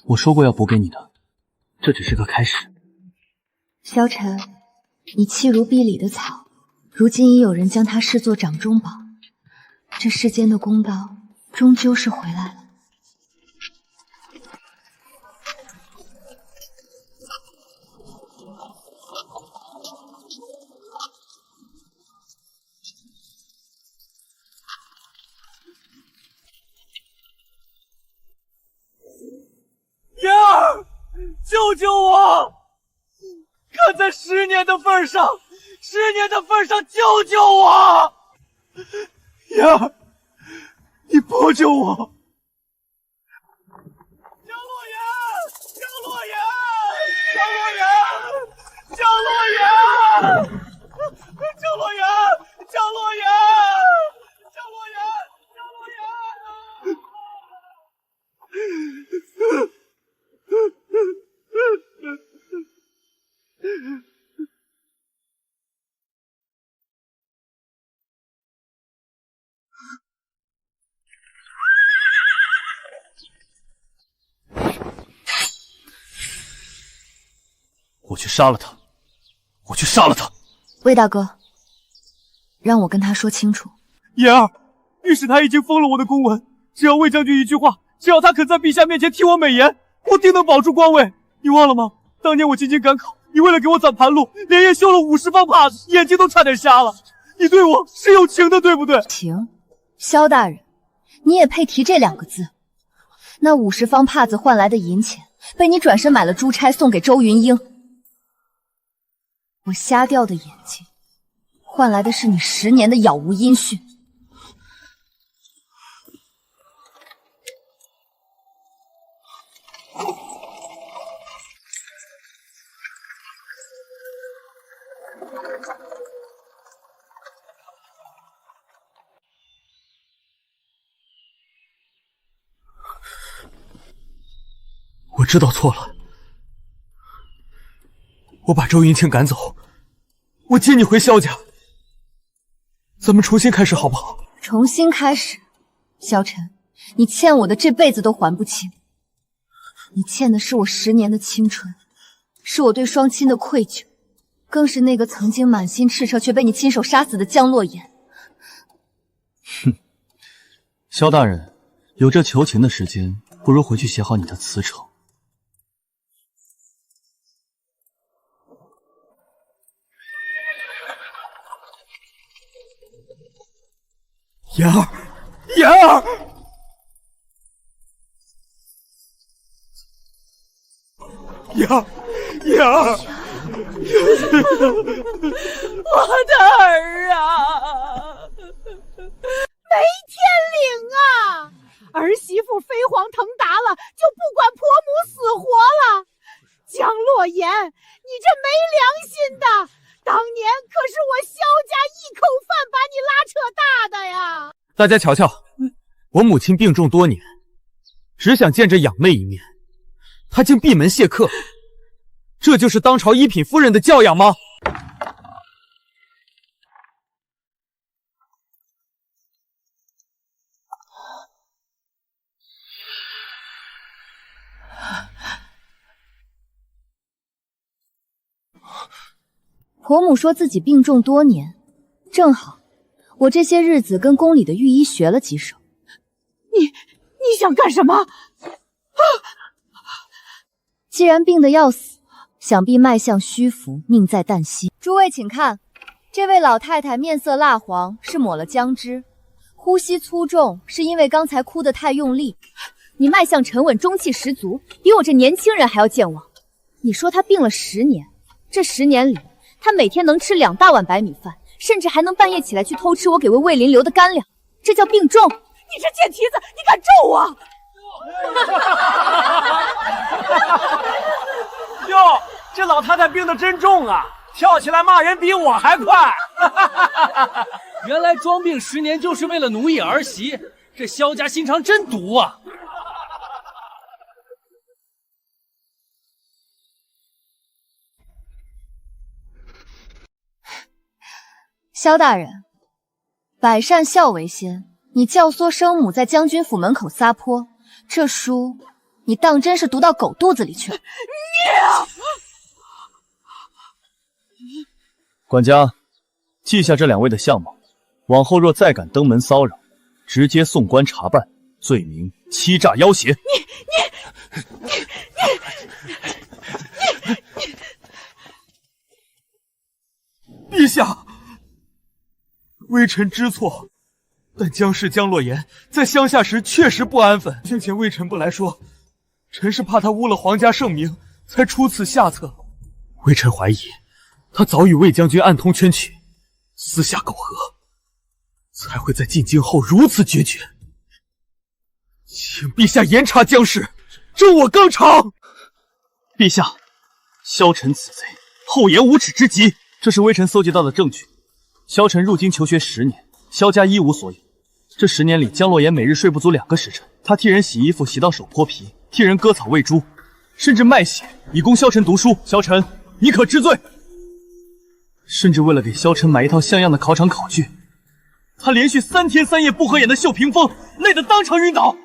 我说过要补给你的，这只是个开始。萧晨，你弃如敝里的草，如今已有人将它视作掌中宝，这世间的公道终究是回来了。救救我！看在10年的份上，10年的份上，救救我！妍儿，你帮救我！江洛言，江洛言，江洛言，江洛言，江洛言，江洛言，江洛言，江洛言。我去杀了他！我去杀了他！魏大哥，让我跟他说清楚。妍儿，御史台已经封了我的公文，只要魏将军一句话，只要他肯在陛下面前替我美言，我定能保住官位。你忘了吗？当年我进京赶考，你为了给我攒盘路，连夜修了50方帕子，眼睛都差点瞎了。你对我是有情的，对不对？情，萧大人，你也配提这2个字？那50方帕子换来的银钱，被你转身买了珠钗送给周云英。我瞎掉的眼睛，换来的是你10年的杳无音讯。我知道错了，我把周云清赶走，我接你回萧家，咱们重新开始好不好？重新开始，萧晨，你欠我的这辈子都还不清。你欠的是我10年的青春，是我对双亲的愧疚，更是那个曾经满心赤诚却被你亲手杀死的江洛言。哼，萧大人，有这求情的时间，不如回去写好你的辞呈。妍儿，妍儿，妍儿，妍儿，我的儿啊！没天理啊！儿媳妇飞黄腾达了，就不管婆母死活了。江洛言，你这没良心的！当年可是我萧家一口饭把你拉扯大的呀！大家瞧瞧，我母亲病重多年，只想见着养妹一面，她竟闭门谢客，这就是当朝一品夫人的教养吗？婆母说自己病重多年，正好我这些日子跟宫里的御医学了几手。你想干什么？既然病得要死，想必脉象虚浮，命在旦夕。诸位请看，这位老太太面色蜡黄，是抹了姜汁；呼吸粗重，是因为刚才哭得太用力。你脉象沉稳，中气十足，比我这年轻人还要健忘。你说她病了10年，这10年里，她每天能吃2大碗白米饭，甚至还能半夜起来去偷吃我给魏林留的干粮，这叫病重。你这贱蹄子，你敢咒我？哟，这老太太病得真重啊，跳起来骂人比我还快。原来装病10年就是为了奴役儿媳，这萧家心肠真毒啊！萧大人，百善孝为先，你教唆生母在将军府门口撒泼，这书你当真是读到狗肚子里去了？管家，记下这2位的相貌，往后若再敢登门骚扰，直接送官查办，罪名欺诈要挟。陛下，微臣知错，但江氏江洛言在乡下时确实不安分。先前微臣不来说，臣是怕他污了皇家圣名，才出此下策。微臣怀疑，他早与魏将军暗通圈曲，私下苟合，才会在进京后如此决绝。请陛下严查将士，助我纲常。陛下，萧晨此贼厚颜无耻之极，这是微臣搜集到的证据。萧晨入京求学10年，萧家一无所有。这10年里，江洛言每日睡不足2个时辰，他替人洗衣服洗到手脱皮，替人割草喂猪，甚至卖血以供萧晨读书。萧晨，你可知罪？甚至为了给萧晨买一套像样的考场考具，他连续3天3夜不合眼的秀屏风，累得当场晕倒。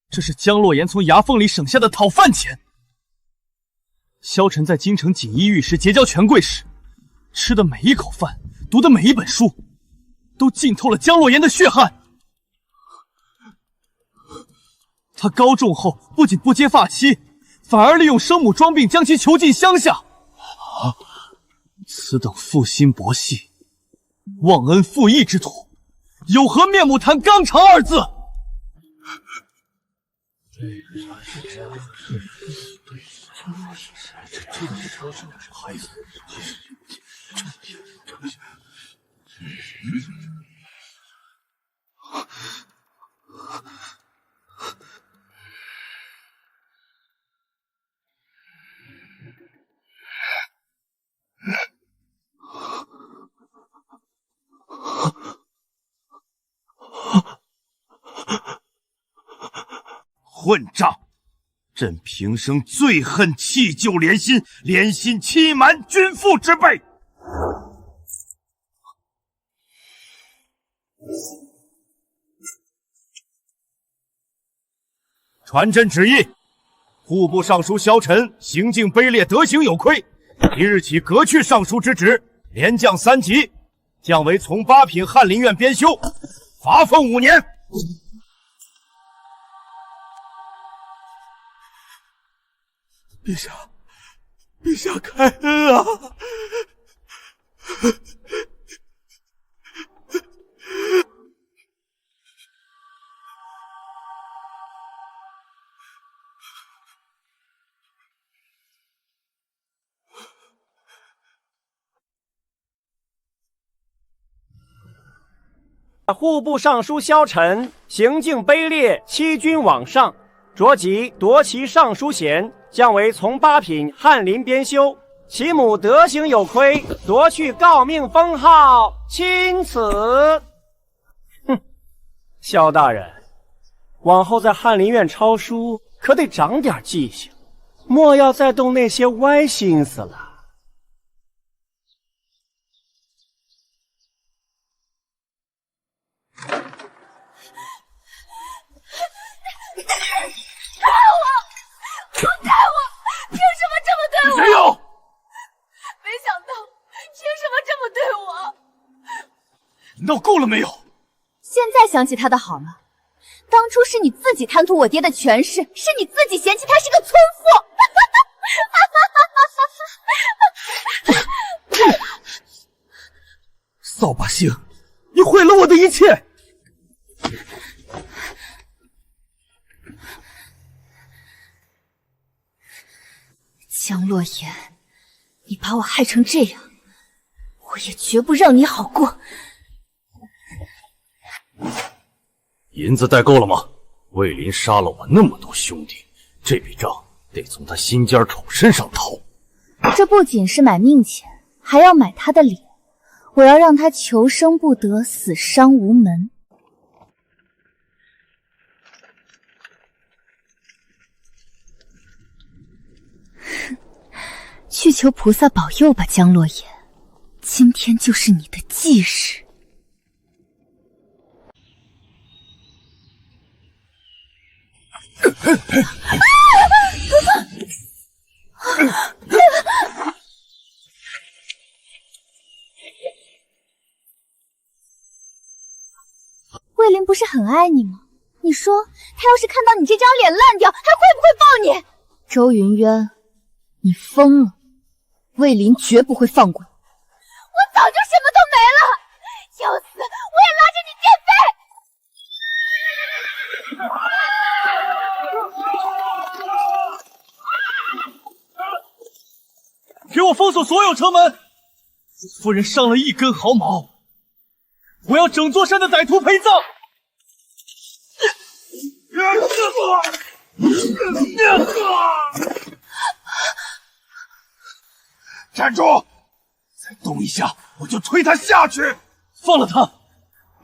这是江洛言从牙缝里省下的讨饭钱。萧晨在京城锦衣玉食结交权贵时，吃的每一口饭，读的每一本书，都浸透了江洛言的血汗。他高中后不仅不接发妻，反而利用生母装病将其囚禁乡下。此等负心薄细、忘恩负义之徒，有何面目谈纲常2字？混账！朕平生最恨弃旧连心、连心欺瞒君父之辈。传朕旨意，户部尚书萧晨行径卑劣，德行有亏，即日起革去尚书之职，连降3级，降为从8品翰林院编修，罚俸5年。陛下，陛下开恩啊！户部尚书萧晨行径卑劣，欺君罔上，着即夺其尚书衔，降为从8品翰林编修。其母德行有亏，夺去诰命封号，钦此。哼，萧大人，往后在翰林院抄书，可得长点记性，莫要再动那些歪心思了。带我！凭什么这么对我？谁有？没想到，凭什么这么对我？闹够了没有？现在想起他的好了，当初是你自己贪图我爹的权势，是你自己嫌弃他是个村妇。扫把星，你毁了我的一切！江洛言，你把我害成这样，我也绝不让你好过。银子带够了吗？魏林杀了我那么多兄弟，这笔账得从他心尖丑身上掏。这不仅是买命钱，还要买他的脸。我要让他求生不得，死伤无门。去求菩萨保佑吧，江洛言，今天就是你的忌日。魏林不是很爱你吗？你说他要是看到你这张脸烂掉，还会不会抱你？周云渊，你疯了！魏林绝不会放过你。我早就什么都没了，要死我也拉着你垫背！给我封锁所有城门！夫人伤了一根毫毛，我要整座山的歹徒陪葬！站住！再动一下，我就推他下去！放了他，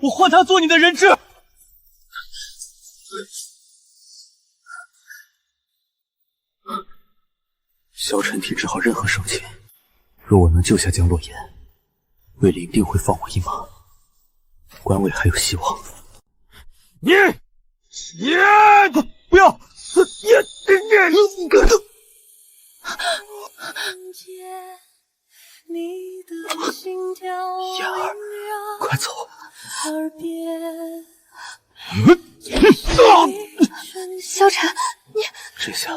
我换他做你的人质。萧晨停止好任何生气，若我能救下江洛言，魏林定会放我一马，官位还有希望。你不要！言儿，快走！萧晨，你这下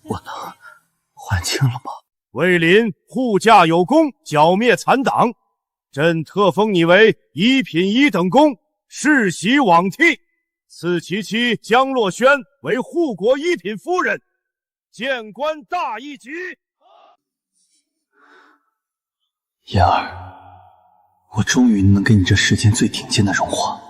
我能还清了吗？魏林护驾有功，剿灭残党，朕特封你为1品1等功，世袭罔替，赐其妻江洛轩为护国1品夫人，见官大一级。言儿，我终于能给你这世间最顶尖的荣华。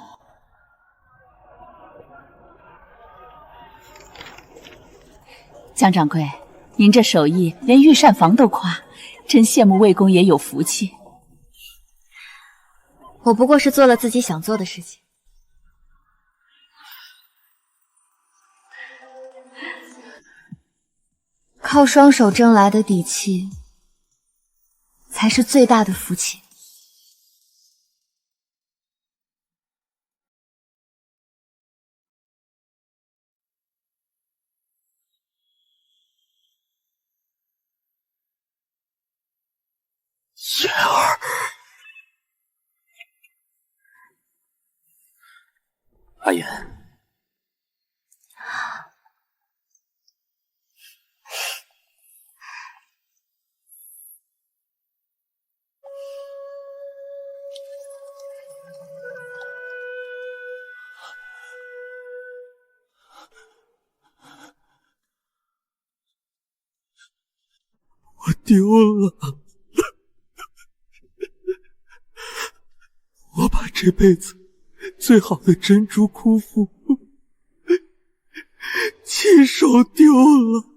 江掌柜，您这手艺连御膳房都夸，真羡慕魏公爷有福气。我不过是做了自己想做的事情。靠双手挣来的底气，才是最大的福气。言儿，阿言，我丢了。我把这辈子最好的珍珠枯腹亲手丢了。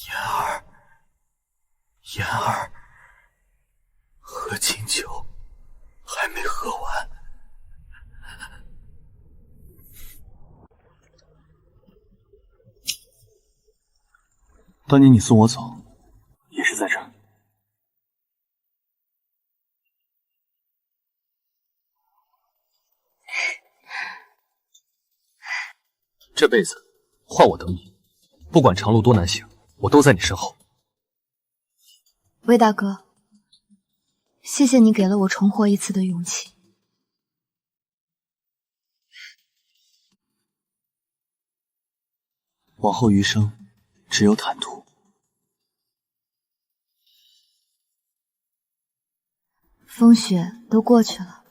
言儿，言儿，喝清酒还没喝完。当年你送我走，也是在这儿。这辈子换我等你，不管长路多难行，我都在你身后。魏大哥，谢谢你给了我重活一次的勇气。往后余生，只有坦途。风雪都过去了，